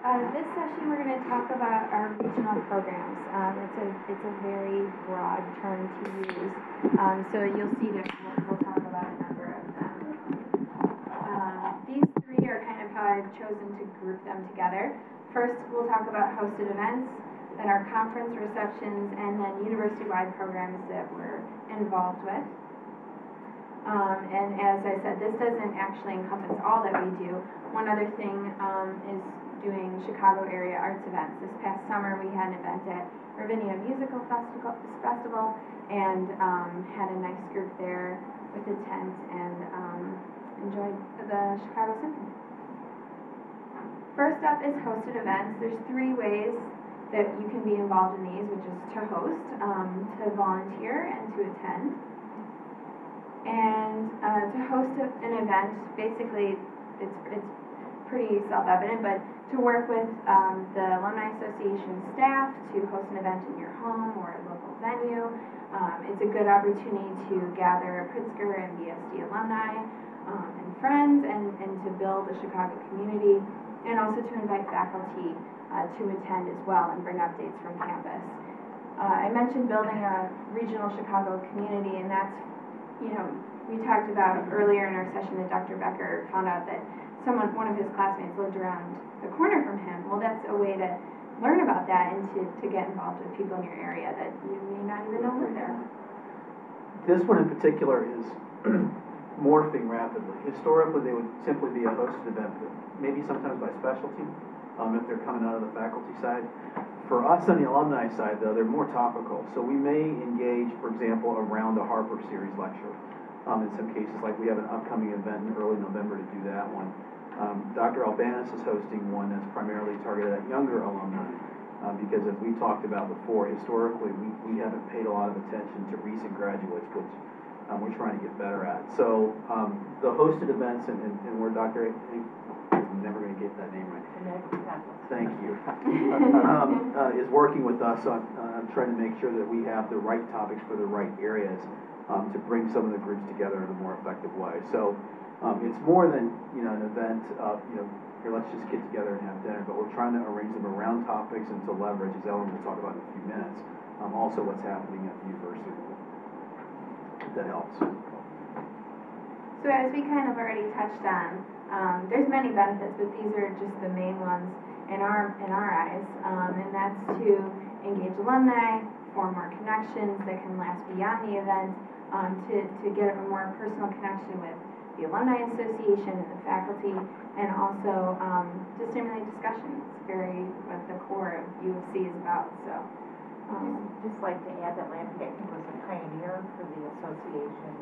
This session we're going to talk about our regional programs. It's a very broad term to use, so you'll see that we'll talk about a number of them. These three are kind of how I've chosen to group them together. First, we'll talk about hosted events, then our conference receptions, and then university-wide programs that we're involved with. And as I said, this doesn't actually encompass all that we do. One other thing is doing Chicago area arts events. This past summer we had an event at Ravinia Musical Festival and had a nice group there with a tent and enjoyed the Chicago Symphony. First up is hosted events. There's three ways that you can be involved in these, which is to host, to volunteer, and to attend. And to host an event, basically it's pretty self-evident, but to work with the Alumni Association staff to host an event in your home or a local venue. It's a good opportunity to gather Pritzker and MBSD alumni and friends and to build a Chicago community, and also to invite faculty to attend as well and bring updates from campus. I mentioned building a regional Chicago community, and that's, we talked about earlier in our session that Dr. Becker found out that one of his classmates lived around the corner from him. Well, that's a way to learn about that and to get involved with people in your area that you may not even know live there. This one in particular is morphing rapidly. Historically, they would simply be a hosted event, maybe sometimes by specialty, if they're coming out of the faculty side. For us on the alumni side, though, they're more topical. So we may engage, for example, around a Harper Series lecture. In some cases, like we have an upcoming event in early November to do that one. Dr. Albanis is hosting one that's primarily targeted at younger alumni because, as we talked about before, historically we haven't paid a lot of attention to recent graduates, which we're trying to get better at. So the hosted events and where Dr. I'm never going to get that name right. Thank you. Is working with us on trying to make sure that we have the right topics for the right areas to bring some of the groups together in a more effective way. So it's more than an event of here, let's just get together and have dinner, but we're trying to arrange them around topics and to leverage, as Ellen will talk about in a few minutes, also what's happening at the university. That helps. So as we kind of already touched on, there's many benefits, but these are just the main ones in our eyes, and that's to engage alumni, form more connections that can last beyond the event, to get a more personal connection with the Alumni Association and the faculty, and also to stimulate discussion. It's very what the core of U of C is about. So, just like to add that Lafayette was a pioneer for the association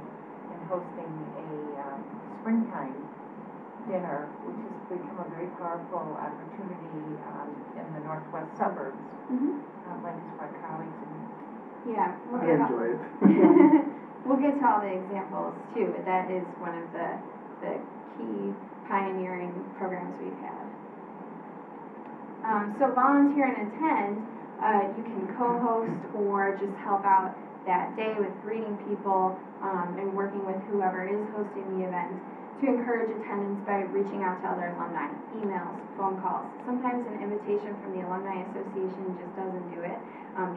in hosting a springtime dinner, which has become a very powerful opportunity in the northwest suburbs. Like our colleagues. Yeah, I enjoy it. We'll get to all the examples too, but that is one of the key pioneering programs we've had. So volunteer and attend, you can co-host or just help out that day with greeting people and working with whoever is hosting the event to encourage attendance by reaching out to other alumni, emails, phone calls. Sometimes an invitation from the Alumni Association just doesn't do it.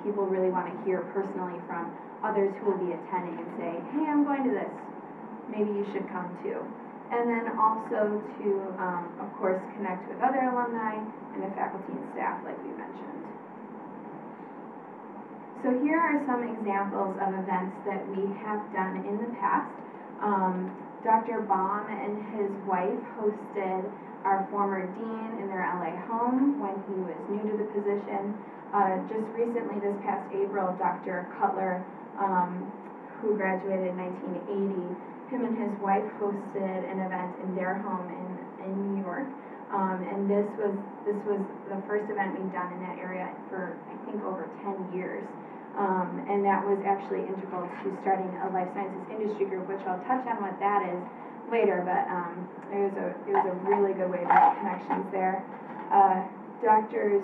People really want to hear personally from others who will be attending and say, hey, I'm going to this. Maybe you should come too. And then also to, of course, connect with other alumni and the faculty and staff like we mentioned. So here are some examples of events that we have done in the past. Dr. Baum and his wife hosted our former dean in their LA home when he was new to the position. Just recently, this past April, Dr. Cutler, who graduated in 1980, him and his wife hosted an event in their home in New York. And this was the first event we've done in that area for, I think, over 10 years. And that was actually integral to starting a life sciences industry group, which I'll touch on what that is later, but it was a really good way to make connections there. Drs.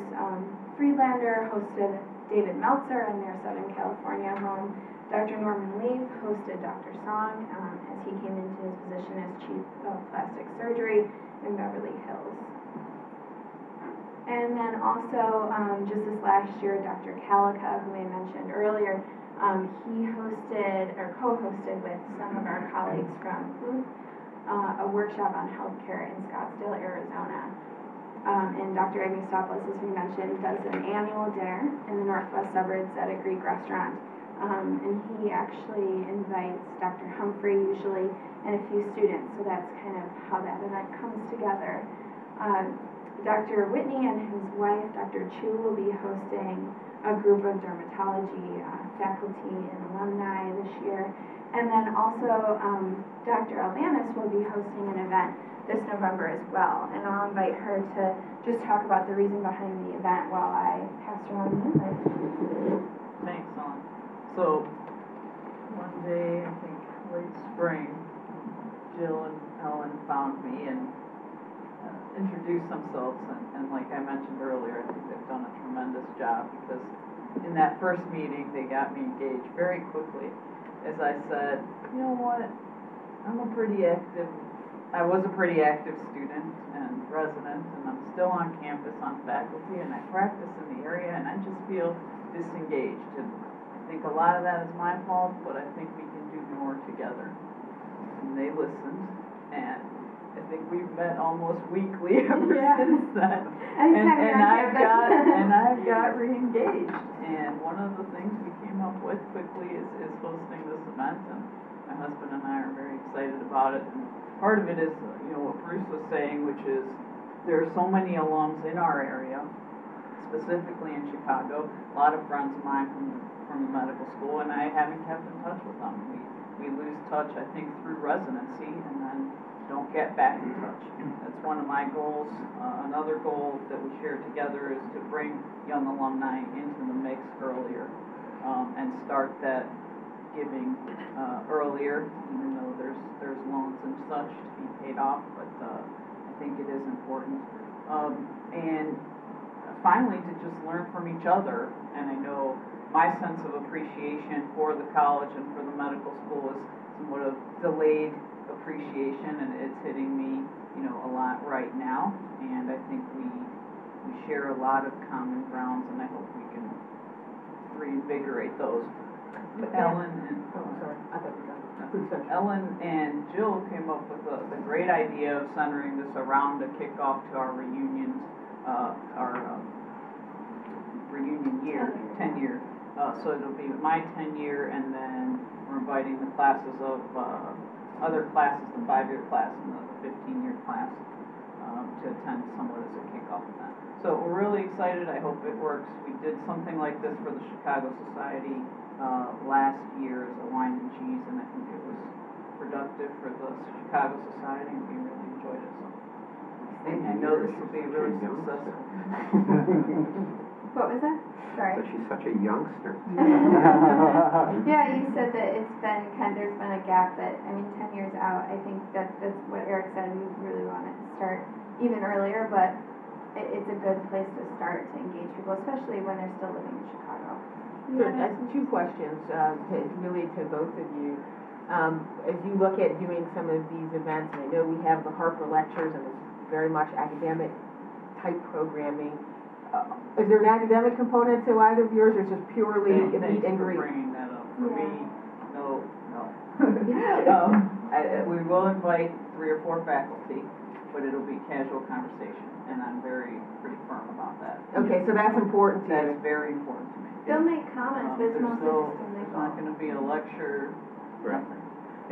Friedlander hosted David Meltzer in their Southern California home. Dr. Norman Leaf hosted Dr. Song as he came into his position as Chief of Plastic Surgery in Beverly Hills. And then also, just this last year, Dr. Calica, whom I mentioned earlier, he hosted or co-hosted with some of our colleagues from Booth a workshop on healthcare in Scottsdale, Arizona. And Dr. Agustopoulos, as we mentioned, does an annual dinner in the northwest suburbs at a Greek restaurant. And he actually invites Dr. Humphrey usually and a few students, so that's kind of how that event comes together. Dr. Whitney and his wife, Dr. Chu, will be hosting a group of dermatology faculty and alumni this year. And then also Dr. Albanis will be hosting an event this November as well. And I'll invite her to just talk about the reason behind the event while I pass around the invite. Thanks, Ellen. So one day, I think late spring, Jill and Ellen found me and introduced themselves, and like I mentioned earlier, I think they've done a tremendous job, because in that first meeting they got me engaged very quickly. As I said, you know what, I was a pretty active student and resident, and I'm still on campus on faculty, and I practice in the area, and I just feel disengaged. And I think a lot of that is my fault, but I think we can do more together. And they listened, and I think we've met almost weekly ever since then. And I've got re-engaged. And one of the things we came up with quickly is hosting this event, and my husband and I are very excited about it. And part of it is, what Bruce was saying, which is there are so many alums in our area, specifically in Chicago. A lot of friends of mine from the medical school, and I haven't kept in touch with them. We lose touch, I think, through residency, and then don't get back in touch. That's one of my goals. Another goal that we share together is to bring young alumni into the mix earlier, and start that giving earlier, even though there's loans and such to be paid off, but I think it is important. And finally, to just learn from each other. And I know my sense of appreciation for the college and for the medical school is somewhat of delayed appreciation, and it's hitting me, a lot right now. And I think we share a lot of common grounds, and I hope we can reinvigorate those. Ellen and Jill came up with the great idea of centering this around a kickoff to our reunions, reunion year, 10-year. So it'll be my 10-year, and then we're inviting the classes of other classes, the 5-year class and the 15-year class, to attend somewhat as a kickoff event. So we're really excited. I hope it works. We did something like this for the Chicago Society last year as a wine and cheese, and I think it was productive for the Chicago Society, and we really enjoyed it. So I know this will be really successful. What was that? Sorry. So she's such a youngster. Yeah, you said that there's been a gap, but 10 years out, I think that's what Eric said. We really want to start even earlier, but it's a good place to start to engage people, especially when they're still living in Chicago. So two questions really to both of you. As you look at doing some of these events, and I know we have the Harper Lectures, and it's very much academic type programming. Is there an academic component to either of yours, or is it just purely meet and greet? Bringing that up. For me, no. We will invite 3 or 4 faculty, but it'll be casual conversation, and I'm pretty firm about that. Okay, so that's important to you. That's very important to me. They'll make comments, but it's mostly just It's not going to be a lecture. Right.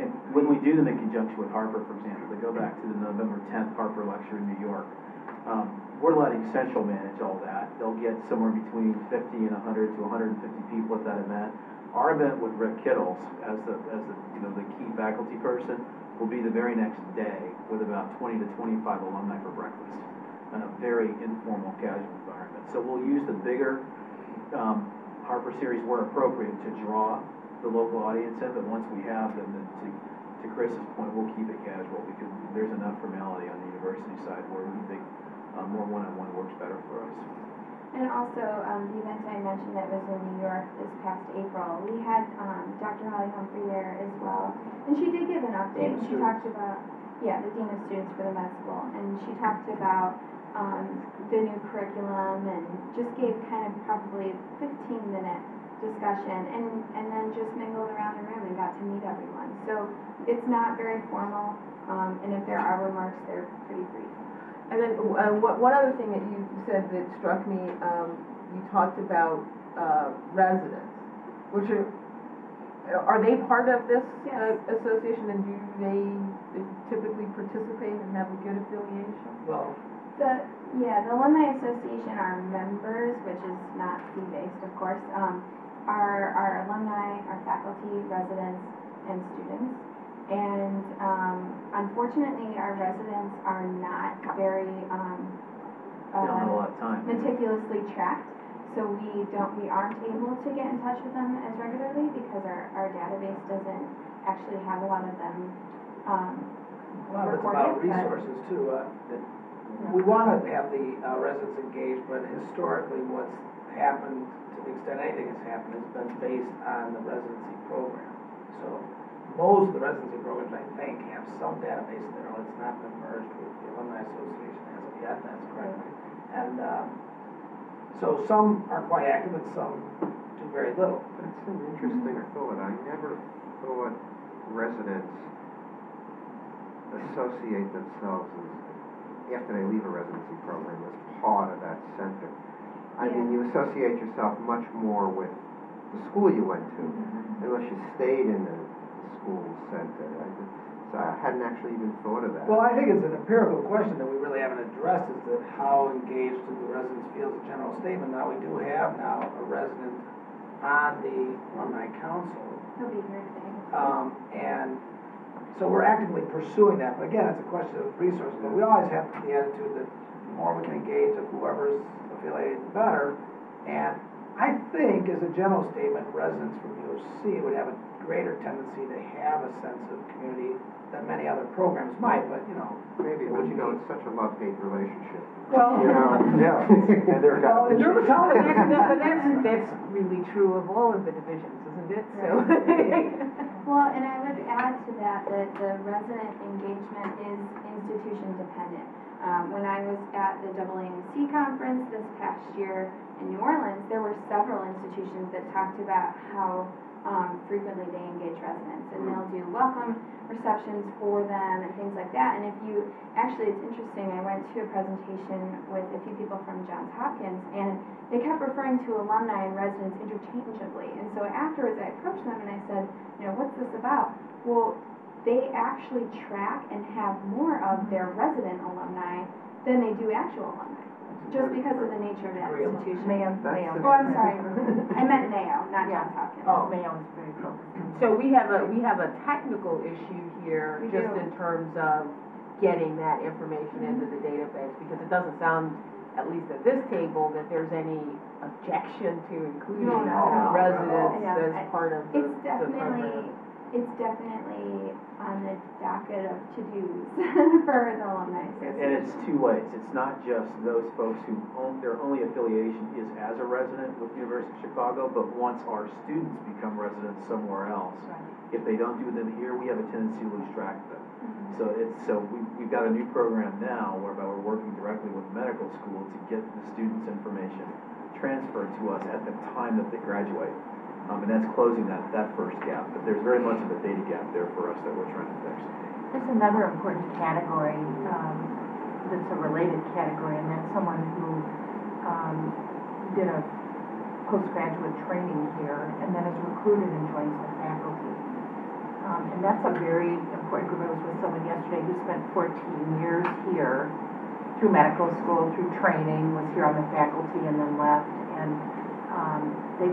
And when we do them in conjunction with Harper, for example, they go back to the November 10th Harper lecture in New York. We're letting Central manage all that. They'll get somewhere between 50 and 100 to 150 people at that event. Our event with Rick Kittles as the key faculty person will be the very next day with about 20 to 25 alumni for breakfast in a very informal, casual environment. So we'll use the bigger Harper series where appropriate to draw the local audience in, but once we have them, to Chris's point, we'll keep it casual, because there's enough formality on the university side where we think more one-on-one works better for us. And also, the event I mentioned that was in New York this past April, we had Dr. Holly Humphrey there as well. And she did give an update. She talked about, the Dean of Students for the med school. And she talked about the new curriculum and just gave kind of probably 15-minute discussion and then just mingled around the room and got to meet everyone. So it's not very formal, and if there are remarks, they're pretty brief. And then one other thing that you said that struck me, you talked about residents, which are they part of this association, and do they typically participate and have a good affiliation? Well, The Alumni Association are members, which is not fee-based, of course. Our alumni, our faculty, residents, and students. And unfortunately, our residents are not very They don't have a lot of time. meticulously tracked. So we aren't able to get in touch with them as regularly because our database doesn't actually have a lot of them well, it's about resources too. We want to have the residents engaged, but historically what's happened, to the extent anything has happened, has been based on the residency program. So most of the residency programs, I think, have some database there. It's not been merged with the Alumni Association as of yet, that's correct. And so some are quite active and some do very little. That's an interesting thought. I never thought residents associate themselves after they leave a residency program as part of that center. I mean, you associate yourself much more with the school you went to, unless you stayed in the school center. So I hadn't actually even thought of that. Well, I think it's an empirical question that we really haven't addressed, is that how engaged do the residents feel as a general statement. Now, we do have now a resident on the Alumni Council. He'll be here today. And so we're actively pursuing that. But again, it's a question of resources. But we always have the attitude that the more we can engage of whoever's affiliated, the better. And I think, as a general statement, residents from UC would have a greater tendency to have a sense of community than many other programs might. But, you know, maybe, but you know, it's such a love-hate relationship. Well, you know, yeah. And they're well, in dermatology, that's really true of all of the divisions, isn't it? So. Well, and I would add to that the resident engagement is institution dependent. When I was at the AAC conference this past year in New Orleans, there were several institutions that talked about how frequently they engage residents, and they'll do welcome receptions for them and things like that. And if you actually, it's interesting, I went to a presentation with a few people from Johns Hopkins, and they kept referring to alumni and residents interchangeably. And so afterwards I approached them and I said, you know, what's this about? Well, they actually track and have more of their resident alumni than they do actual alumni, just because of the nature of that institution. Mayo. Oh, I'm sorry. I meant Mayo, not Johns Hopkins. Oh, Mayo is very focused. So we have a technical issue here, in terms of getting that information into the database, because it doesn't sound, at least at this table, that there's any objection to including residents as part of the program. It's definitely on the docket of to-dos for the Alumni Association. And it's two ways. It's not just those folks who their only affiliation is as a resident with University of Chicago, but once our students become residents somewhere else, if they don't do them here, we have a tendency to lose track of them. So we've got a new program now whereby we're working directly with medical school to get the students' information transferred to us at the time that they graduate. And that's closing that first gap. But there's very much of a data gap there for us that we're trying to fix. There's another important category that's a related category, and that's someone who did a postgraduate training here and then is recruited and joins the faculty. And that's a very important group. I was with someone yesterday who spent 14 years here through medical school, through training, was here on the faculty and then left. And they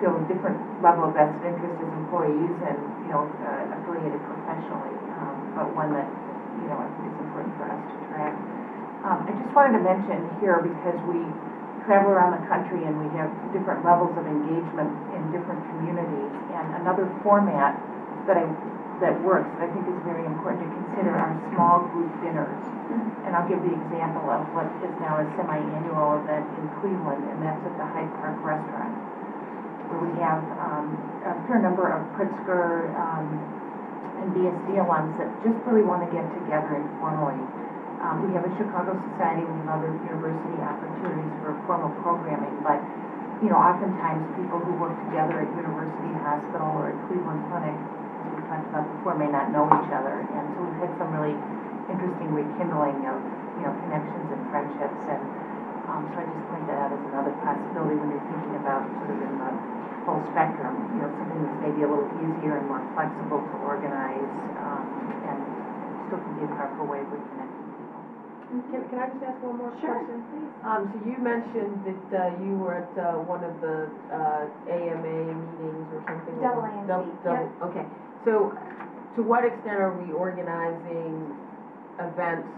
feel a different level of vested interest as employees and, affiliated professionally, but one that, I think is important for us to track. I just wanted to mention here, because we travel around the country and we have different levels of engagement in different communities, and another format that works, that I think is very important to consider, are small group dinners. And I'll give the example of what is now a semi-annual event in Cleveland, and that's at the Hyde Park Restaurant, where we have a fair number of Pritzker and BSD alums that just really want to get together informally We have a Chicago Society and other university opportunities for formal programming, but oftentimes people who work together at University Hospital or at Cleveland Clinic, as we talked about before, may not know each other, and so we've had some really interesting rekindling of connections and friendships, and so I just point that out as another possibility when you're thinking about sort of in the full spectrum, something that's maybe a little easier and more flexible to organize, and still can be a powerful way of reconnecting people. Can I just ask one more Sure, question? please. So you mentioned that you were at one of the AMA meetings or something. AAMC, yep. Okay. So to what extent are we organizing events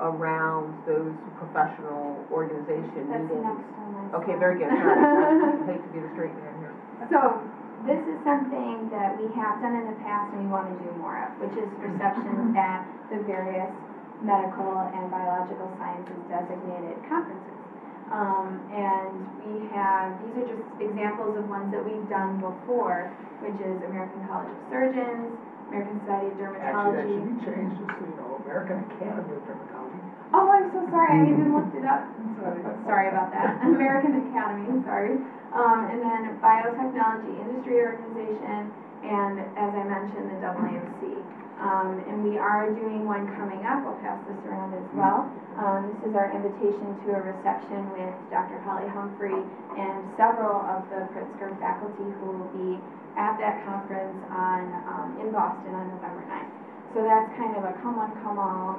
around those professional organization That's meetings? next on my Okay, slide. very good. Sorry. I hate to be the straight man here. So this is something that we have done in the past and we want to do more of, which is receptions at the various medical and biological sciences designated conferences. And we have, these are just examples of ones that we've done before, which is American College of Surgeons, American Society of Actually, that Dermatology. should be changed just so you know, American Academy of Dermatology. Oh, I'm so sorry, I even looked it up. Sorry. Sorry about that. American Academy, sorry. And then Biotechnology Industry Organization, and as I mentioned, the AAMC. And we are doing one coming up. I'll pass this around as well. This is our invitation to a reception with Dr. Holly Humphrey and several of the Pritzker faculty who will be at that conference in Boston on November 9th. So that's kind of a come one, come all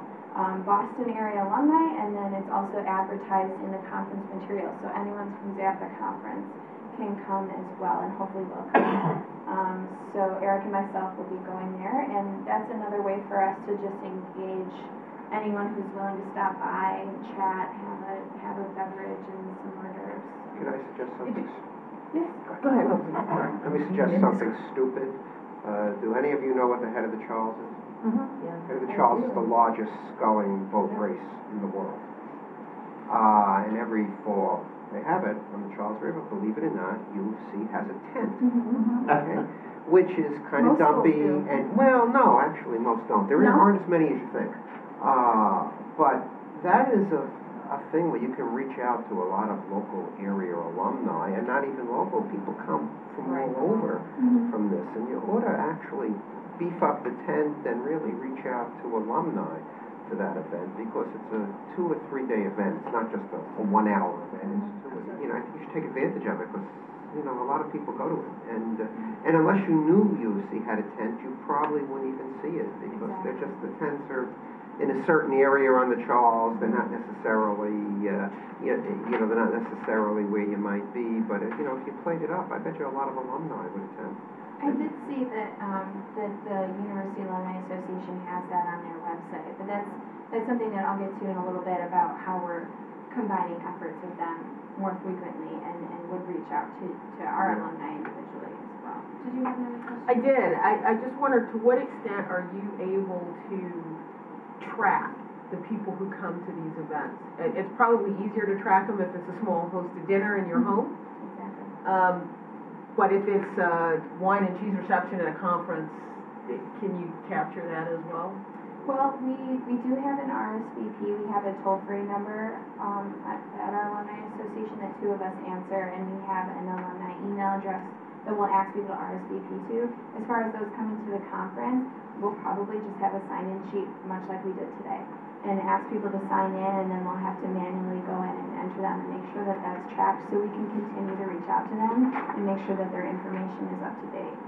Boston area alumni, and then it's also advertised in the conference material. So anyone who's at the conference can come as well, and hopefully will come. So Eric and myself will be going there, and that's another way for us to just engage anyone who's willing to stop by, chat, have a beverage and some hors d'oeuvres. Can I suggest something? Yes. Go ahead. Let me suggest something stupid. Do any of you know what the head of the Charles is? Yeah. Head of the Charles is the largest sculling boat race in the world. And every fall they have it on the Charles River. Believe it or not, UFC has a tent, okay, which is kind of dumpy. And well, no, actually, most don't. There aren't as many as you think. But that is a thing where you can reach out to a lot of local area alumni, and not even local people come from all over from this. And you ought to actually beef up the tent and really reach out to alumni to that event, because it's a 2 or 3 day event. It's not just a 1 hour event. It's I think you should take advantage of it, because a lot of people go to it, and unless you knew UFC had a tent, you probably wouldn't even see it, because they're just, the tents are in a certain area on the Charles. They're not necessarily they're not necessarily where you might be, but if you played it up, I bet you a lot of alumni would attend. I did see that the University Alumni Association has that on their website, but that's something that I'll get to in a little bit about how we're combining efforts with them more frequently and would reach out to our alumni individually as well. Did you have another question? I did. I just wondered, to what extent are you able to track the people who come to these events? It's probably easier to track them if it's a small hosted dinner in your home. Exactly. But if it's a wine and cheese reception at a conference, can you capture that as well? Well, we do have an RSVP. We have a toll-free number at our Alumni Association that 2 of us answer, and we have an alumni email address that we'll ask people to RSVP to. As far as those coming to the conference, we'll probably just have a sign-in sheet, much like we did today, and ask people to sign in, and then we'll have to manually go in and enter them and make sure that that's tracked, so we can continue to reach out to them and make sure that their information is up to date.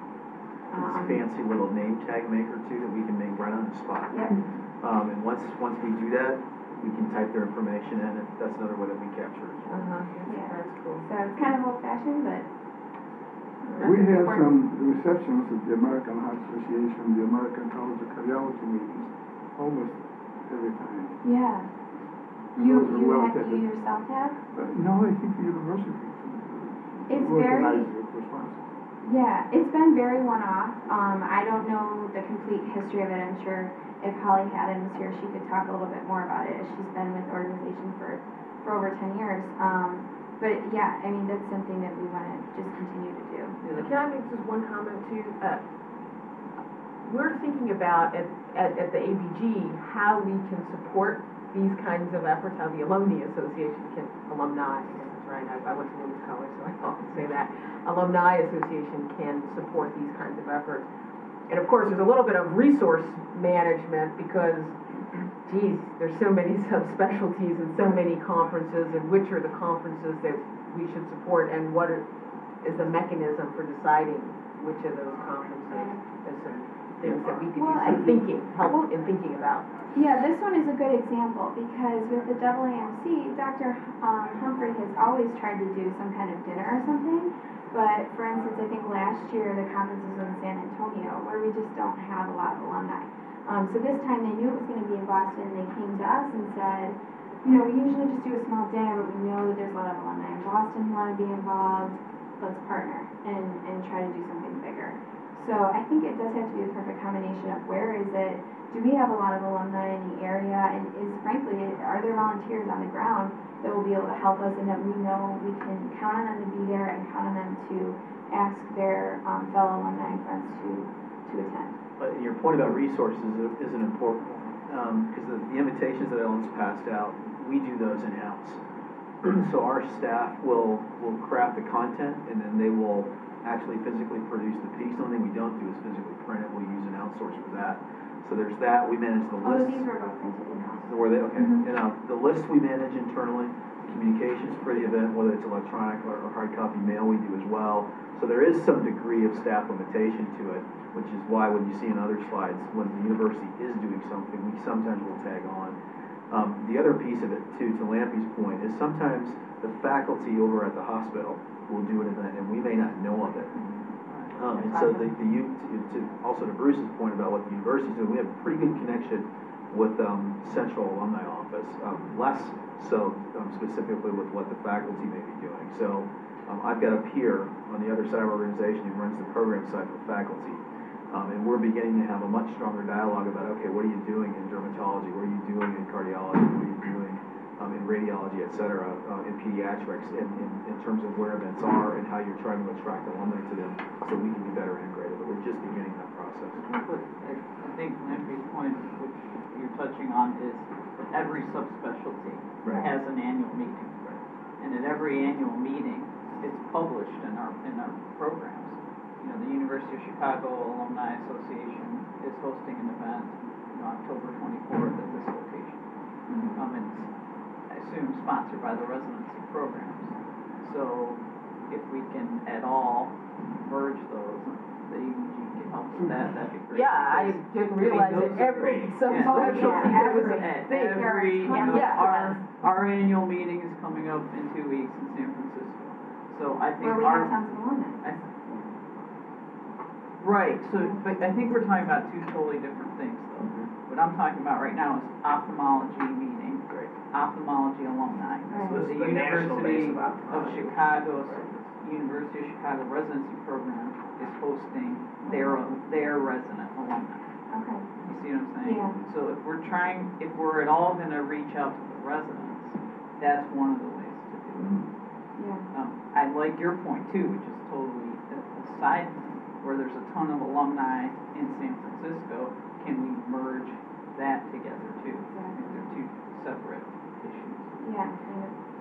This fancy little name tag maker too that we can make right on the spot. Yep. And once we do that, we can type their information in, and that's another way that we capture it. Yeah. That's cool. So it's kind of old-fashioned, but We have some receptions at the American Heart Association, the American College of Cardiology meetings, almost every time. yeah. And You those are yourself have? No, I think the university It's organizes it, responsible. Yeah, it's been very one-off. I don't know the complete history of it. I'm sure if Holly Haddon was here, she could talk a little bit more about it, as she's been with the organization for over 10 years. But yeah, I mean, that's something that we want to just continue to do. Can I make just one comment too? We're thinking about at the ABG how we can support these kinds of efforts, how the Alumni Association alumni, that's right, I went to women's college, so I often say that, Alumni Association can support these kinds of efforts. And of course, there's a little bit of resource management because, geez, there's so many subspecialties and so many conferences, and which are the conferences that we should support, and what is the mechanism for deciding which of those conferences is some things that we could do some help in thinking about. Yeah, this one is a good example because with the AAMC, Dr. Humphrey has always tried to do some kind of dinner or something. But for instance, I think last year the conference was in San Antonio where we just don't have a lot of alumni. So this time they knew it was going to be in Boston. They came to us and said, you know, we usually just do a small dinner, but we know that there's a lot of alumni in Boston who want to be involved. Let's partner and try to do something bigger. So I think it does have to be the perfect combination of where is it, do we have a lot of alumni in the area, and frankly, are there volunteers on the ground that will be able to help us and that we know we can count on them to be there and count on them to ask their fellow alumni and friends to attend. But your point about resources is an important one, because the invitations that Ellen's passed out, we do those in-house. So our staff will craft the content, and then they will actually physically produce the piece. The only thing we don't do is physically print it. We'll use an outsource for that. So there's that. We manage the lists. These were both printed in-house. Were they? Okay. And the lists we manage internally, communications for the event, whether it's electronic or hard copy mail, we do as well. So there is some degree of staff limitation to it, which is why when you see in other slides, when the university is doing something, we sometimes will tag on. The other piece of it, too, to Lampy's point, is sometimes the faculty over at the hospital will do an event, and we may not know of it. And so also to Bruce's point about what the university's doing, we have a pretty good connection with Central Alumni Office, less so specifically with what the faculty may be doing. So I've got a peer on the other side of our organization who runs the program side for faculty. And we're beginning to have a much stronger dialogue about, okay, what are you doing in dermatology? What are you doing in cardiology? What are you doing in radiology, et cetera, in pediatrics, in terms of where events are and how you're trying to attract alumni to them so we can be better integrated. But we're just beginning that process. But I think Lampy's point, which you're touching on, is that every subspecialty has an annual meeting. And at every annual meeting, it's published in our programs. You know, the University of Chicago Alumni Association is hosting an event on October 24th at this location. It's, I assume, sponsored by the residency programs. So if we can at all merge those, the UG can help with that, that'd be great. Yeah, I didn't realize that every subspecialty was a thing. Our annual meeting is coming up in 2 weeks in San Francisco. So I think where we have tons of alumni. Right, so but I think we're talking about two totally different things, though. What I'm talking about right now is ophthalmology meeting, ophthalmology alumni. So the University of Chicago residency program is hosting their resident alumni. Okay. You see what I'm saying? Yeah. So if we're at all going to reach out to the residents, that's one of the ways to do it. Yeah. I like your point too, which is totally a side thing. Where there's a ton of alumni in San Francisco, can we merge that together too? Exactly. They're two separate issues. Yeah.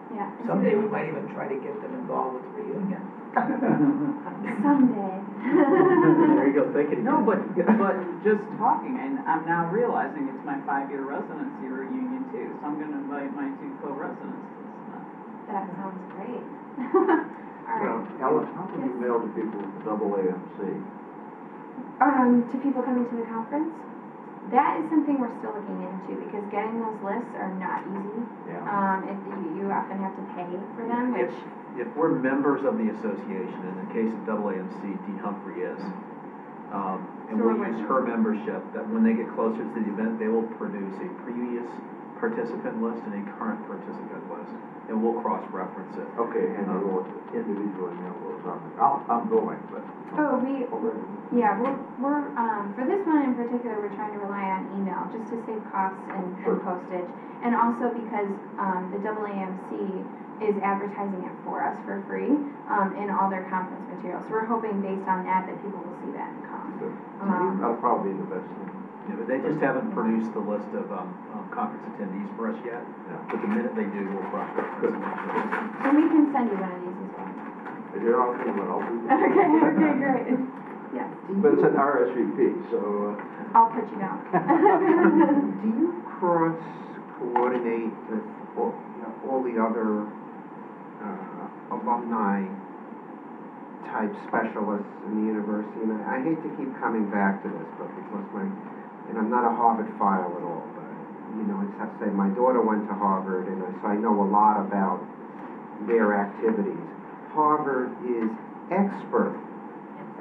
Yeah. Someday we might even try to get them involved with the reunion. Someday. There you go, thinking. No, but just talking, and I'm now realizing it's my 5-year residency reunion too, so I'm going to invite my 2 co-residents to this event. That sounds great. Ellen, how can you mail to people AAMC? To people coming to the conference, that is something we're still looking into because getting those lists are not easy. Yeah. You often have to pay for them, which... If we're members of the association, in the case of AAMC, Dean Humphrey is, and we use her membership, that when they get closer to the event, they will produce a previous participant list and a current participant list, and we'll cross-reference it. Okay, and they will individually mail those on. I'm going, but. we're for this one in particular, we're trying to rely on email just to save costs and postage, and also because the AAMC is advertising it for us for free in all their conference materials. So we're hoping based on that people will see that and come. That'll probably be the best thing. Yeah, but they just haven't produced the list of conference attendees for us yet. But the minute they do, we'll process it. And we can send you one of these as well. If you're all coming, I'll be there. Okay, great. Yes. But it's an RSVP, so. I'll put you down. Do you cross-coordinate with all the other alumni-type specialists in the university? And I hate to keep coming back to this, but because and I'm not a Harvard file at all, but, you know, I just have to say my daughter went to Harvard, and so I know a lot about their activities. Harvard is expert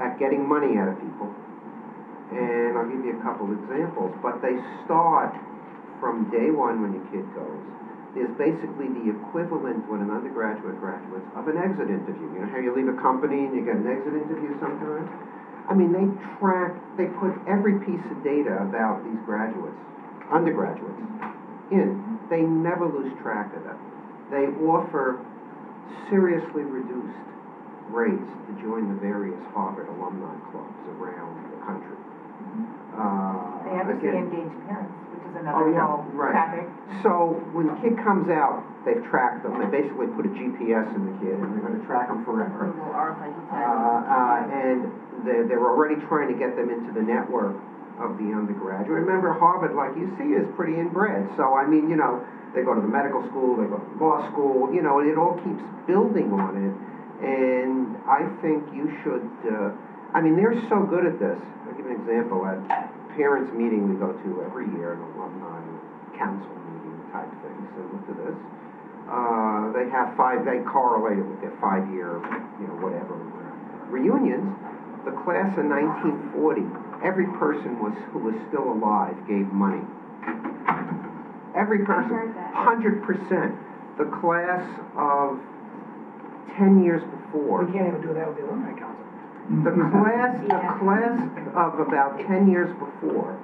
at getting money out of people. And I'll give you a couple examples, but they start from day one when your kid goes. There's basically the equivalent when an undergraduate graduates of an exit interview. You know how you leave a company and you get an exit interview sometimes? I mean, they put every piece of data about these graduates, undergraduates, in. They never lose track of them. They offer seriously reduced rates to join the various Harvard alumni clubs around the country. They obviously engage parents, which is another whole topic. So when the kid comes out, they've tracked them. They basically put a GPS in the kid, and they're going to track them forever. And they're already trying to get them into the network of the undergraduate. Remember, Harvard, like you see, is pretty inbred. So, I mean, you know, they go to the medical school, they go to law school, you know, and it all keeps building on it. And I think you should, I mean, they're so good at this. I'll give you an example. At parents' meeting we go to every year, an alumni council meeting type thing, similar to this. They have they correlate it with their 5-year, you know, whatever, reunions. The class of 1940, every person who was still alive gave money. Every person, 100%. The class of 10 years before. We can't even do that with the Alumni Council. The class of about 10 years before,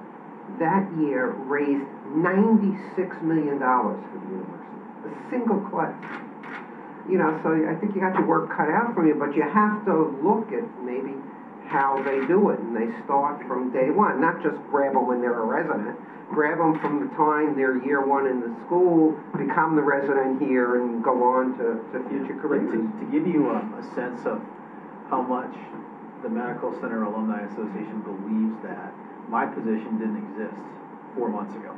that year raised $96 million for the university. A single class. You know, so I think you got your work cut out for you, but you have to look at maybe how they do it, and they start from day one. Not just grab them when they're a resident. Grab them from the time they're year one in the school, become the resident here, and go on to future careers. To give you a sense of how much the Medical Center Alumni Association believes that, my position didn't exist 4 months ago.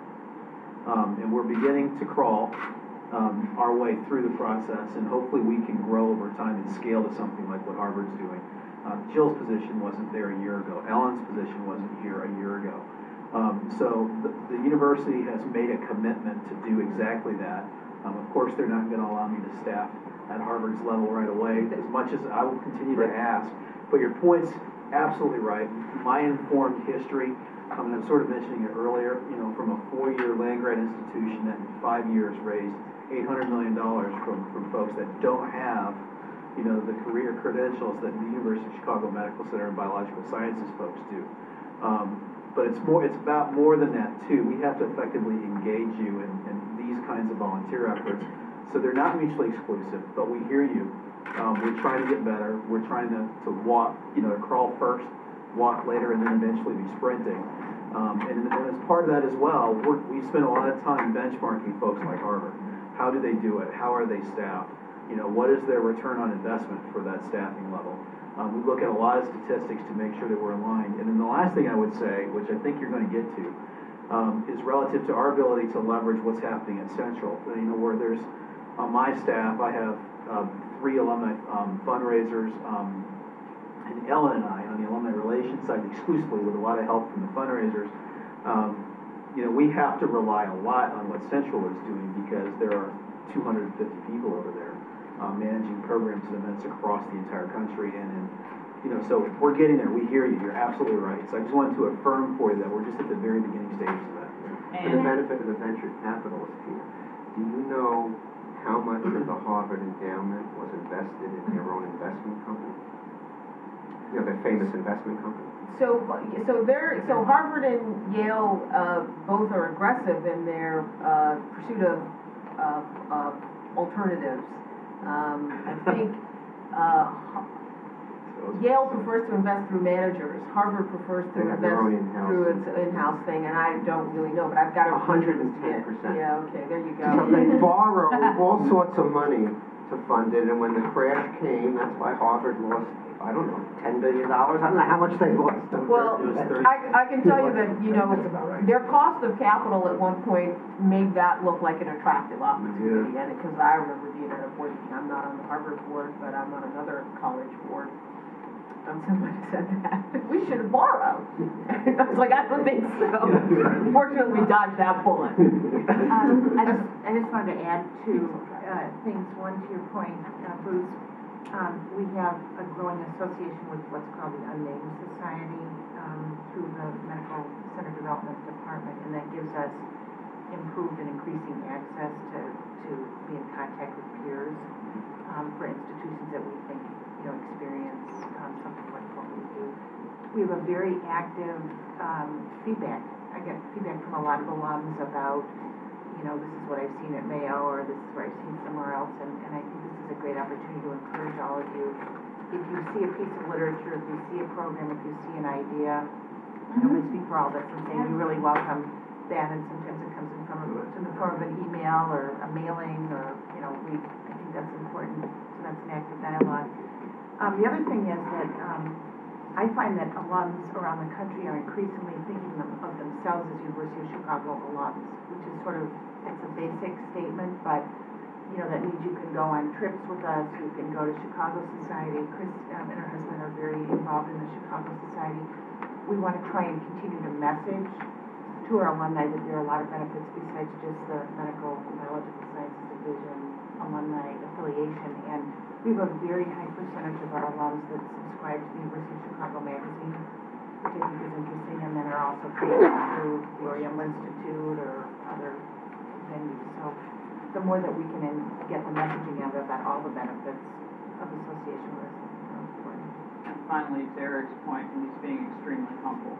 And we're beginning to crawl our way through the process, and hopefully we can grow over time and scale to something like what Harvard's doing. Jill's position wasn't there a year ago. Ellen's position wasn't here a year ago. So the university has made a commitment to do exactly that. Of course, they're not going to allow me to staff at Harvard's level right away, as much as I will continue to ask. But your point's absolutely right. My informed history, and I'm sort of mentioning it earlier, you know, from a 4-year land-grant institution that in 5 years raised $800 million from folks that don't have, you know, the career credentials that the University of Chicago Medical Center and Biological Sciences folks do. But it's about more than that too. We have to effectively engage you in these kinds of volunteer efforts. So they're not mutually exclusive, but we hear you. We're trying to get better. We're trying to walk, you know, to crawl first, walk later, and then eventually be sprinting. And as part of that as well, we spend a lot of time benchmarking folks like Harvard. How do they do it? How are they staffed? You know, what is their return on investment for that staffing level? We look at a lot of statistics to make sure that we're aligned. And then the last thing I would say, which I think you're going to get to, is relative to our ability to leverage what's happening at Central. You know, where there's, on my staff, I have 3 alumni fundraisers, and Ellen and I, on the alumni relations side, exclusively with a lot of help from the fundraisers, you know, we have to rely a lot on what Central is doing because there are 250 people over there managing programs and events across the entire country. And you know, so we're getting there. We hear you. You're absolutely right. So I just wanted to affirm for you that we're just at the very beginning stages of that. For the benefit of the venture capitalists here, do you know how much of the Harvard endowment was invested in their own investment company? You know, their famous investment company. So Harvard and Yale both are aggressive in their pursuit of alternatives. I think Yale prefers to invest through managers. Harvard prefers to They have their invest own in-house. through its in-house thing, and I don't really know, but I've got 110%. Yeah, okay, there you So go. they borrow all sorts of money to fund it, and when the crash came, that's why Harvard lost, I don't know, $10 billion? I don't know how much they lost. Well, I can tell you that, you know, That's about right. their cost of capital at one point made that look like an attractive opportunity, and because I remember being at a board meeting, I'm not on the Harvard board, but I'm on another college board. Somebody said that. We should borrow. I was like, I don't think so. Fortunately, we dodged that bullet. I just wanted to add two things. One, to your point, Bruce, we have a growing association with what's called the Unnamed Society through the Medical Center Development Department, and that gives us improved and increasing access to be in contact with peers for institutions that we think experience something like what we do. We have a very active feedback. I get feedback from a lot of alums about, this is what I've seen at Mayo, or this is what I've seen somewhere else, and I think this is a great opportunity to encourage all of you. If you see a piece of literature, if you see a program, if you see an idea, I'm going to speak for all of us and say we really welcome that, and sometimes it comes in the form of an email or a mailing, or, I think that's important, so that's an active dialogue. The other thing is that I find that alums around the country are increasingly thinking of themselves as University of Chicago alums, which is it's a basic statement, but that means you can go on trips with us, you can go to Chicago Society. Chris and her husband are very involved in the Chicago Society. We want to try and continue to message to our alumni that there are a lot of benefits besides just the medical and biological sciences division alumni affiliation, and we have a very high percentage of our alums that subscribe to the University of Chicago magazine, which I think is interesting, and then are also paid through the Oriental Institute or other venues. So the more that we can get the messaging out about all the benefits of association with us is more important. And finally, to Eric's point, and he's being extremely humble,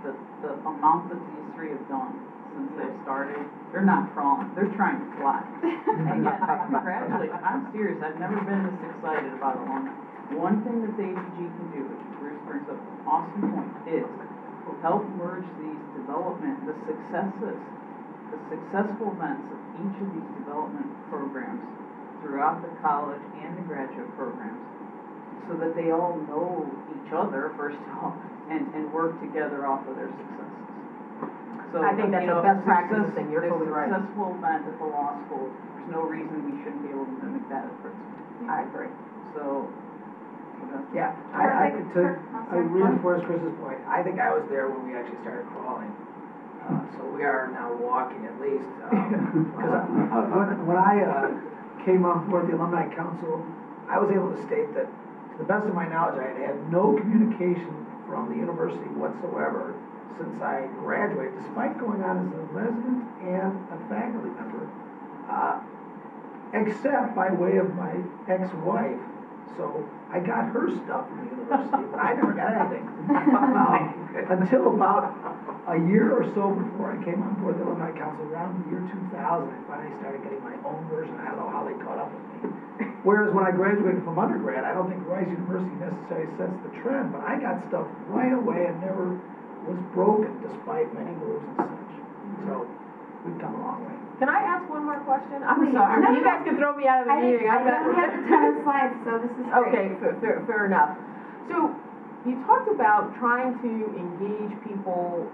the amount that these three have done since they started, they're not crawling, they're trying to fly. And yet, congratulations, I'm serious, I've never been this excited about alumni. One thing that the APG can do, which Bruce brings up an awesome point, is help merge these the successful events of each of these development programs throughout the college and the graduate programs, so that they all know each other, first of all, and work together off of their successes. So, I think that's the best practice thing. You're totally right. A successful event at the law school, there's no reason we shouldn't be able to mimic that at Princeton. I agree. So, yeah, I reinforce Chris's point. I think I was there when we actually started crawling. So we are now walking at least. Because when I came on board the Alumni Council, I was able to state that, to the best of my knowledge, I had had no communication from the university whatsoever since I graduated, despite going on as a resident and a faculty member, except by way of my ex-wife. So I got her stuff from the university, but I never got anything. Until about a year or so before I came on board the Alumni Council, around the year 2000, I finally started getting my own version. I don't know how they caught up with me. Whereas when I graduated from undergrad, I don't think Rice University necessarily sets the trend, but I got stuff right away and never was broken despite many moves and such. So we've come a long way. Can I ask one more question? I'm sorry. You guys can throw me out of the meeting. I don't have a ton of slides, so this is great. Okay, fair enough. So you talked about trying to engage people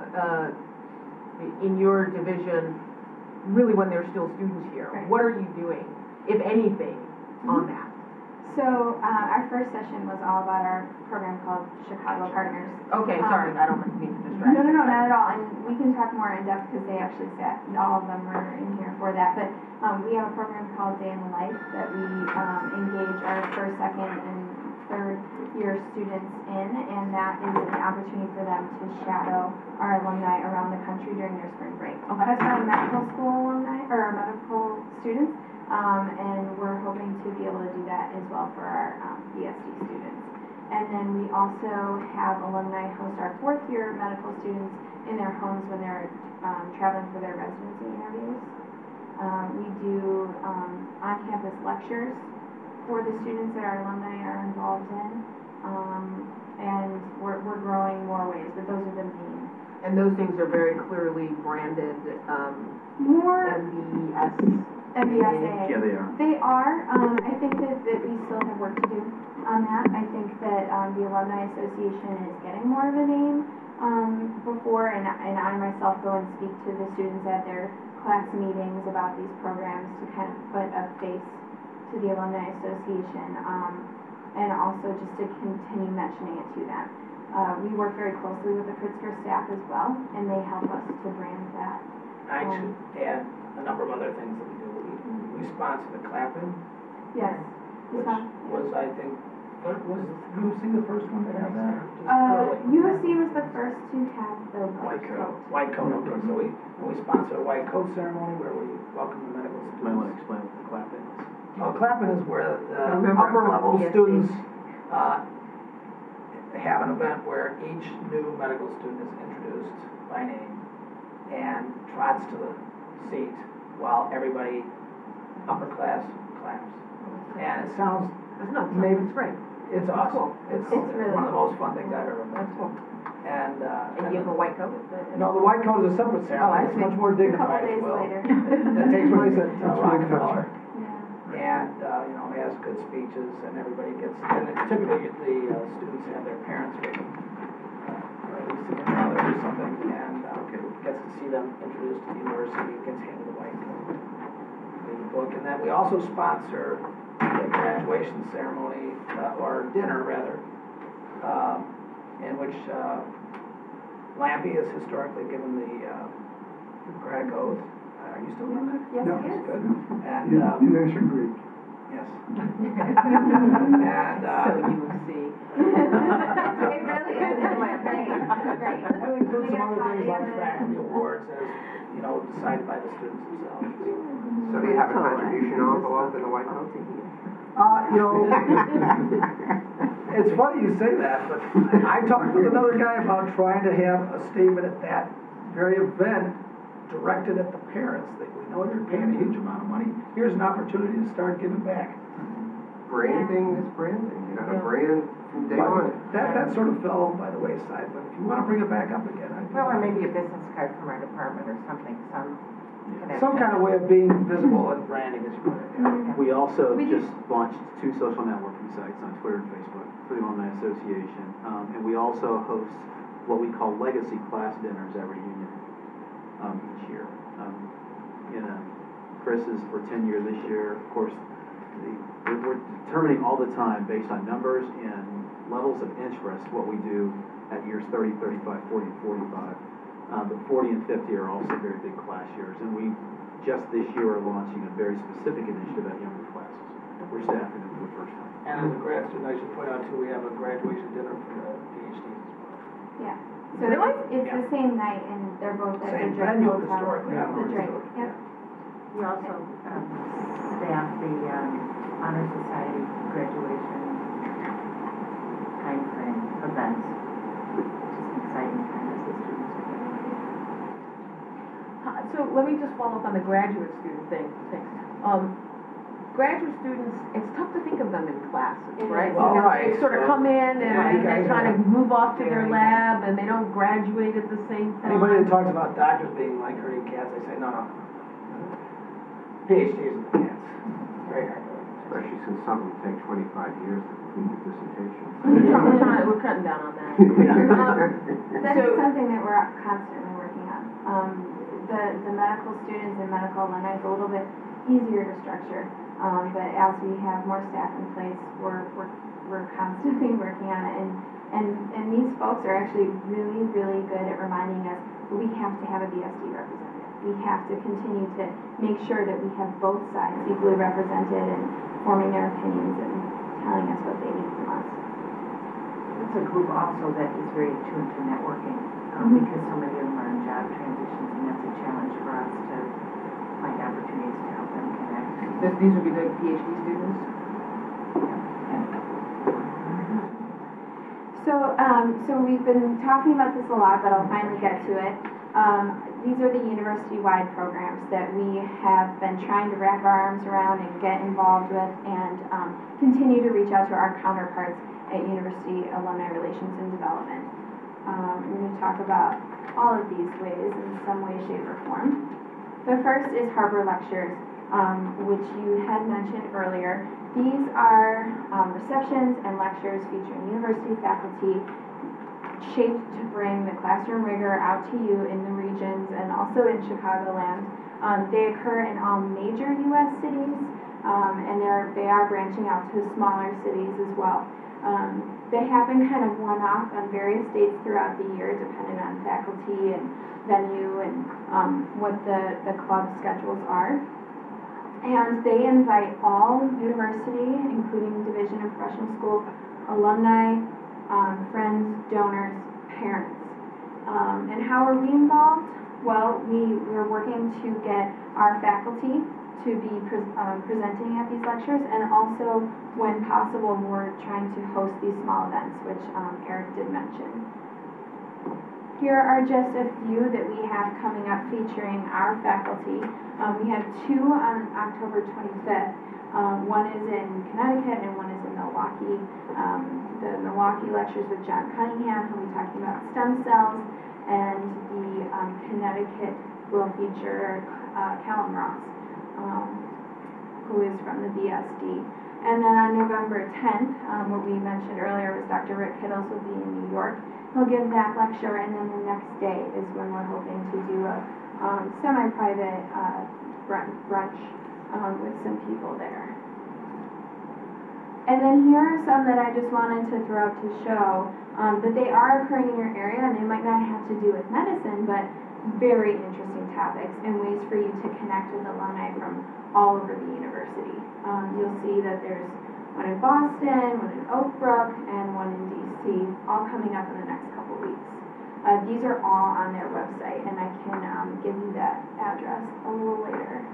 in your division really when they're still students here. Right. What are you doing, if anything, on that? So our first session was all about our program called Chicago Partners. Okay, sorry, I don't mean to distract. No, not at all. And we can talk more in depth because they actually sat, all of them were in here for that. But we have a program called Day in the Life that we engage our first, second, and third year students in, and that is an opportunity for them to shadow our alumni around the country during their spring break. Okay. That's for our medical school alumni, or our medical students. And we're hoping to be able to do that as well for our BSD students. And then we also have alumni host our fourth year medical students in their homes when they're traveling for their residency interviews. We do on-campus lectures for the students that our alumni are involved in. and we're growing more ways, but those are the main. And those things are very clearly branded, More MBSAA. Yeah, they are. They are. I think that we still have work to do on that. I think that the Alumni Association is getting more of a name before, and I myself go and speak to the students at their class meetings about these programs to kind of put a face to the Alumni Association, and also just to continue mentioning it to them. We work very closely with the Pritzker staff as well, and they help us to brand that. I should add a number of other things that we do. We sponsor the clap-in. Yes. Which was, I think, was UC the first one to have that? UC was the first to have the white coat. White coat, okay. So we sponsor a white coat ceremony where we welcome the medical students. You might want to explain what the clap is. Clap-in is where the upper level students have an event where each new medical student is introduced by name and trots to the seat while everybody upper class claps. And it sounds maybe it's great. It's awesome. It's really one of the most fun things I've ever been. That's cool. And you have a white coat? no, the white coat is a separate ceremony. It's much more dignified, if you will. It takes place at Rockefeller. And, he has good speeches, and everybody gets, and typically the students have their parents with them, or at least their mother or something, and gets to see them introduced to the university, gets handed a white coat, the book. And then we also sponsor the graduation ceremony, or dinner rather, in which Lampy has historically given the Hippocratic Oath. Are you still doing that? Yes, No, he is. good. And In ancient Greek. yes. And So you see. It really is. It's great. that includes some other things like faculty awards as, decided by the students themselves. So do you have a contribution envelope in the white coat? It's funny you say that, but I talked with another guy about trying to have a statement at that very event directed at the parents that we know you're paying a huge amount of money. Here's an opportunity to start giving back. Branding is branding. You got to brand from day one. That sort of fell by the wayside, but if you want to bring it back up again, Well, or maybe a business card from our department or something, some kind of way of being visible and branding, as you put it. Yeah. We also just launched 2 social networking sites on Twitter and Facebook for the Alumni Association, and we also host what we call legacy class dinners every union each year. Chris is for 10 years this year. Of course, we're determining all the time based on numbers and levels of interest what we do at years 30, 35, 40, and 45. But 40 and 50 are also very big class years, and we just this year are launching a very specific initiative at younger classes. We're staffing them for the first time. And as a grad student, I should point out too, we have a graduation dinner for the PhDs as well. Yeah. So it's the same night, and they're both at the Same Drake venue Hotel. historically. The Drake. Yep. We also staff the Honor Society graduation timeframe events, which is an exciting time as the students are getting ready. So let me just follow up on the graduate student thing. Graduate students, it's tough to think of them in classes, right? Well, right. They sort of come in and they kind of move off to their Very lab and they don't graduate at the same time. Anybody that talks about doctors being like herding cats, I say, no. PhDs are the cats. Very hard. Especially since some of them take 25 years to complete the dissertation. We're cutting down on that. That is something that we're constantly working on. The medical students and medical alumni is a little bit easier to structure, but as we have more staff in place, we're constantly working on it. And these folks are actually really, really good at reminding us that we have to have a BSD representative. We have to continue to make sure that we have both sides equally represented and forming their opinions and telling us what they need from us. It's a group also that is very attuned to networking, because so many of them are in job transitions, and that's a challenge for us to find opportunities to help them connect. These would be the PhD students? So we've been talking about this a lot, but I'll finally get to it. These are the university-wide programs that we have been trying to wrap our arms around and get involved with and continue to reach out to our counterparts at University Alumni Relations and Development. I'm going to talk about all of these ways in some way, shape, or form. The first is Harbor Lectures, which you had mentioned earlier. These are receptions and lectures featuring university faculty shaped to bring the classroom rigor out to you in the regions and also in Chicagoland. They occur in all major U.S. cities, and they are branching out to smaller cities as well. They happen kind of one-off on various dates throughout the year, depending on faculty and venue and what the club schedules are. And they invite all university, including division and professional school, alumni, friends, donors, parents. And how are we involved? Well, we're working to get our faculty to be presenting at these lectures, and also, when possible, we're trying to host these small events, which Eric did mention. Here are just a few that we have coming up featuring our faculty. We have two on October 25th. One is in Connecticut and one is in Milwaukee. The Milwaukee lectures with John Cunningham, who'll be talking about stem cells, and the Connecticut will feature Callum Ross, who is from the BSD. And then on November 10th, what we mentioned earlier was Dr. Rick Kittles will be in New York. He'll give that lecture, and then the next day is when we're hoping to do a semi-private brunch with some people there. And then here are some that I just wanted to throw up to show that they are occurring in your area, and they might not have to do with medicine, but very interesting topics and ways for you to connect with alumni from all over the university. You'll see that there's one in Boston, one in Oak Brook, and one in DC, all coming up in the next couple weeks. These are all on their website, and I can give you that address a little later.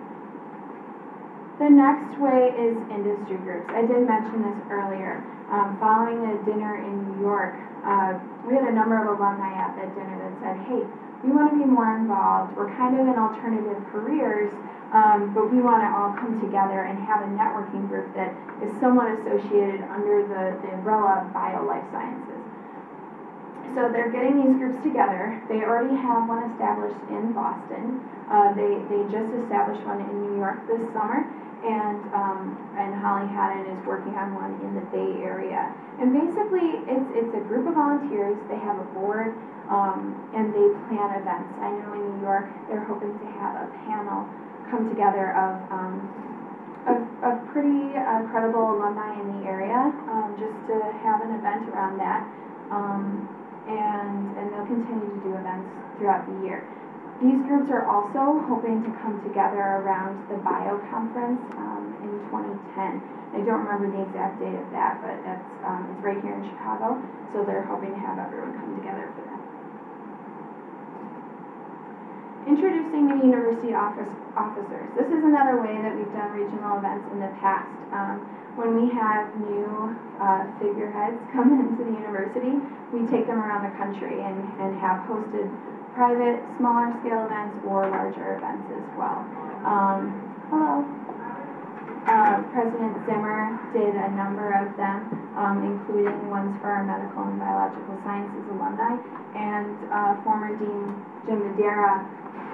The next way is industry groups. I did mention this earlier. Following a dinner in New York, we had a number of alumni at that dinner that said, hey, we want to be more involved. We're kind of in alternative careers, but we want to all come together and have a networking group that is somewhat associated under the umbrella of bio-life sciences. So they're getting these groups together. They already have one established in Boston. They just established one in New York this summer, and Holly Haddon is working on one in the Bay Area. And basically, it's a group of volunteers. They have a board, and they plan events. I know in New York, they're hoping to have a panel come together of pretty credible alumni in the area, just to have an event around that. And they'll continue to do events throughout the year. These groups are also hoping to come together around the Bio Conference in 2010. I don't remember the exact date of that, but it's right here in Chicago, so they're hoping to have everyone come together for that. Introducing new university officers. This is another way that we've done regional events in the past. When we have new figureheads come into the university, we take them around the country and have hosted private, smaller scale events or larger events as well. Hello. President Zimmer did a number of them, including ones for our medical and biological sciences alumni, and former Dean Jim Madera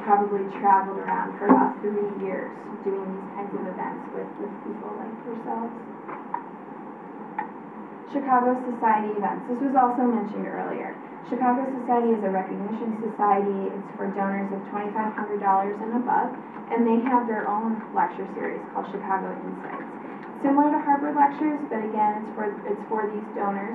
probably traveled around for about 3 years doing these kinds of events with people like yourselves. Chicago Society events. This was also mentioned earlier. Chicago Society is a recognition society. It's for donors of $2,500 and above, and they have their own lecture series called Chicago Insights. Similar to Harbor Lectures, but again, it's for these donors.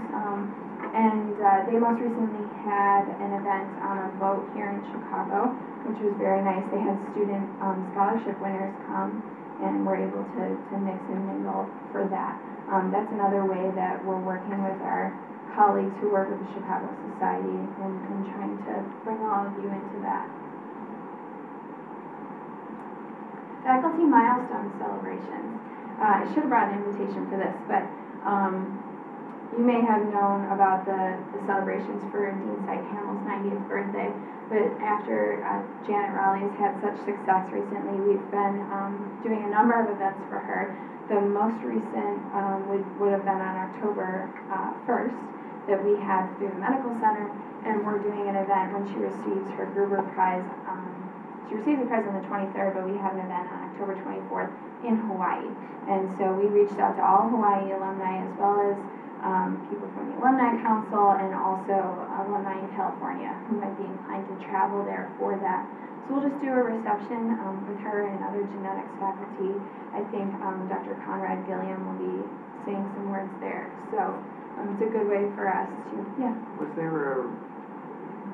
They most recently had an event on a boat here in Chicago, which was very nice. They had student scholarship winners come and were able to mix and mingle for that. That's another way that we're working with our colleagues who work with the Chicago Society and trying to bring all of you into that. Faculty milestone celebrations. I should have brought an invitation for this, but you may have known about the celebrations for Dean Syke Hamill's 90th birthday, but after Janet Raleigh has had such success recently, we've been doing a number of events for her. the most recent would have been on October 1st that we had through the medical center, and we're doing an event when she receives her Gruber Prize. She receives the prize on the 23rd, but we have an event on October 24th in Hawaii. And so we reached out to all Hawaii alumni as well as people from the Alumni Council and also alumni in California who might be inclined to travel there for that. So we'll just do a reception with her and other genetics faculty. I think Dr. Conrad Gilliam will be saying some words there. So it's a good way for us to, yeah. Was there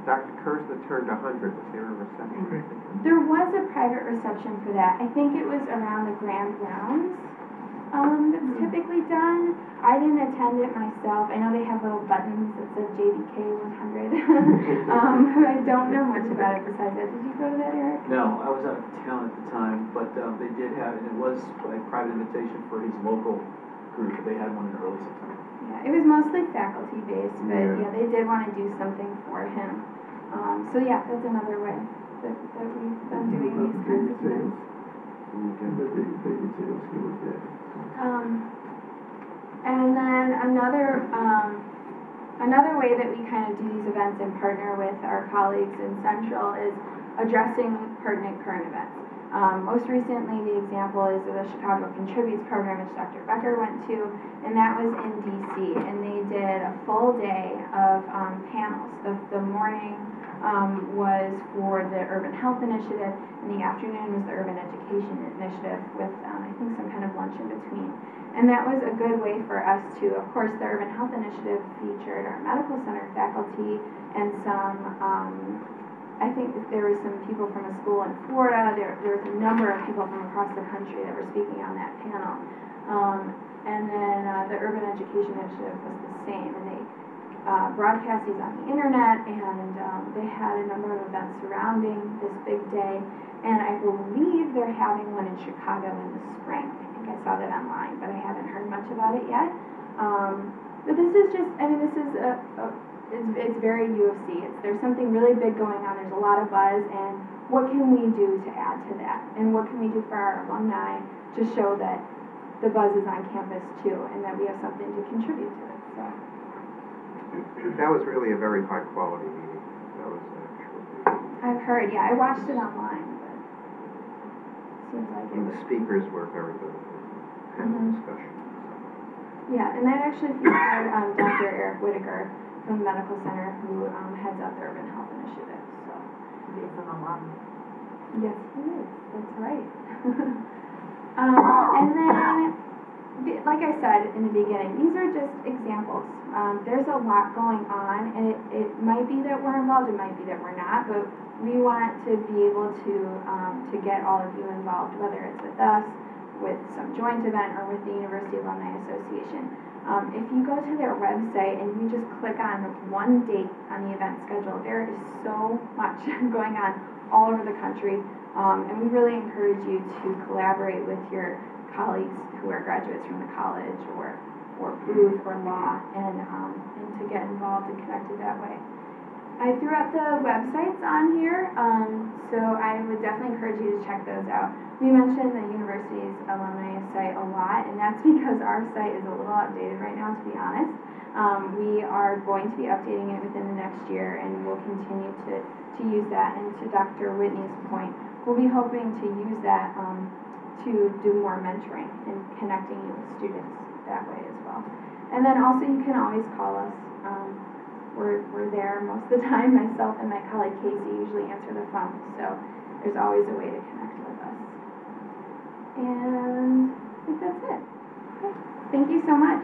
Dr. Kersna turned 100, was there a reception? There was a private reception for that. I think it was around the Grand Rounds that's typically done. I didn't attend it myself. I know they have little buttons that said JBK 100. I don't know much about it besides that. Did you go to that, Eric? No, I was out of town at the time, but they did have, and it was a private invitation for his local group. They had one in early September. Yeah, it was mostly faculty based, but yeah, they did want to do something for him. So yeah, that's another way that we've been doing these kinds of things. And then another way that we kind of do these events and partner with our colleagues in Central is addressing pertinent current events. Most recently, the example is the Chicago Contributes program, which Dr. Becker went to, and that was in DC, and they did a full day of panels. The morning was for the Urban Health Initiative, and the afternoon was the Urban Education Initiative with, I think, some kind of lunch in between. And that was a good way for us to, of course, the Urban Health Initiative featured our medical center faculty and some, I think there were some people from a school in Florida. There was a number of people from across the country that were speaking on that panel. And then the Urban Education Initiative was the same, and they broadcast these on the internet, and they had a number of events surrounding this big day. And I believe they're having one in Chicago in the spring. I think I saw that online, but I haven't heard much about it yet. But this is just, I mean, this is it's very U of C. There's something really big going on. There's a lot of buzz, and what can we do to add to that? And what can we do for our alumni to show that the buzz is on campus too, and that we have something to contribute to it? So. That was really a very high quality meeting. That was actually. I've heard, yeah. I watched it online, but it seems like it was. The speakers were very good. Panel discussion. Yeah, and that actually featured Dr. Eric Whitaker from the Medical Center, who heads up the Urban Health Initiative. So. He's an alum. Yes, he is. That's right. And then, like I said in the beginning, these are just examples. There's a lot going on, and it might be that we're involved, it might be that we're not, but we want to be able to get all of you involved, whether it's with us, with some joint event, or with the University Alumni Association. If you go to their website and you just click on one date on the event schedule, there is so much going on all over the country, and we really encourage you to collaborate with your colleagues who are graduates from the college or Booth or law, and to get involved and connected that way. I threw up the websites on here, so I would definitely encourage you to check those out. We mentioned the university's alumni site a lot, and that's because our site is a little outdated right now, to be honest. We are going to be updating it within the next year, and we'll continue to use that. And to Dr. Whitney's point, we'll be hoping to use that to do more mentoring and connecting you with students that way as well. And then also you can always call us. We're there most of the time. Myself and my colleague Casey usually answer the phone, so there's always a way to connect with us. And I think that's it. Okay. Thank you so much.